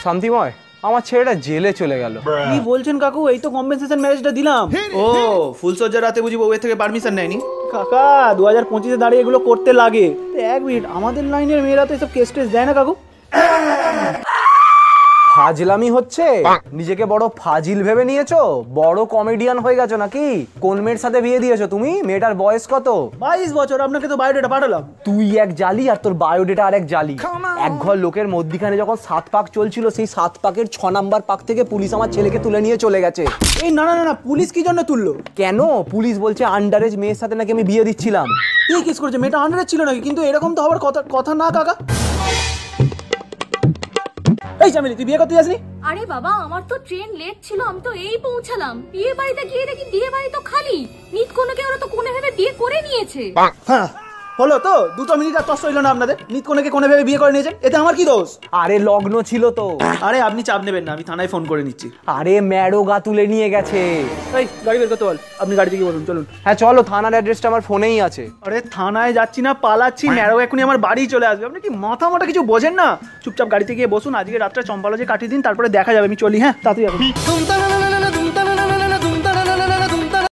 শান্তিময়, আমার ছেলেটা জেলে চলে গেল। কি বলছেন কাকু? এই তো কম্পেনসেশন ম্যারেজটা দিলাম। ও ফুলসজ্জা রাতে বুঝি বউয়ের থেকে পারমিশন নেয়নি? কাকা 2025-এ দাঁড়িয়ে এগুলো করতে লাগে। এক মিনিট, আমাদের লাইনের মেয়েরা তো এসব কেস টেস দেয় না কাকু। ফাজলামি হচ্ছে? নিজেকে বড় ফাজিল ভেবে নিয়েছো? বড় কমেডিয়ান হয়ে গেছো নাকি? কোন মেয়ের সাথে বিয়ে দিয়েছো তুমি? মেয়েটার বয়স কত? 22 বছর। আপনাকে তো বায়োডাটা পাঠালাম। তুই এক জালি আর তোর বায়োডেটা আর এক জালি। এক ঘর লোকের মধ্যিখানে যখন 7 পাক চলছিল, সেই 7 পাকের 6 নাম্বার পাক থেকে পুলিশ আমার ছেলেকে তুলে নিয়ে চলে গেছে। এই না না না, পুলিশ কি জন্য তুললো? কেন? পুলিশ বলছে আন্ডারেজ মেয়ের সাথে নাকি আমি বিয়ে দিচ্ছিলাম। কি কেস করেছে? মেয়েটা আন্ডারেজ ছিল নাকি? কিন্তু এরকম তো হওয়ার কথা না কাকা। এই চামেলি, তুই বিয়ে করতে যাসনি? আরে বাবা, আমার তো ট্রেন লেট ছিল, আমি তো এই পৌঁছালাম। বিয়ে বাড়িতে গিয়ে দেখি বিয়ে বাড়ি তো খালি। নিত কোনকে ওরা তো কোনে ভেবে বিয়ে করে নিয়েছে। হ্যাঁ হলো তো, 2 মিনিট আর কষ্ট হইলো না আপনাদের? নিত কোনেকে কোনে ভেবে বিয়ে করে নিয়েছেন, এতে আমার কি দোষ? আরে লগ্ন ছিল তো। আরে আপনি চাপ নেবেন না, আমি থানায় ফোন করে নিচ্ছি। আরে ম্যাডোগা তুলে নিয়ে গেছে। এই গাড়ি বের করতে বল। আপনি গাড়িতে গিয়ে বলুন, চলুন। হ্যাঁ চলো, থানার অ্যাড্রেসটা আমার ফোনেই আছে। আরে থানায় যাচ্ছি না, পালাচ্ছি। ম্যাডোগা এখনই আমার বাড়ি চলে আসবে। আপনি কি মাথা মোটা কিছু বোঝেন না? চুপচাপ গাড়িতে গিয়ে বসুন, আজকে রাতটা চম্পালজে কাটিয়ে দিন, তারপরে দেখা যাবে। আমি চলি, হ্যাঁ তাড়াতাড়ি।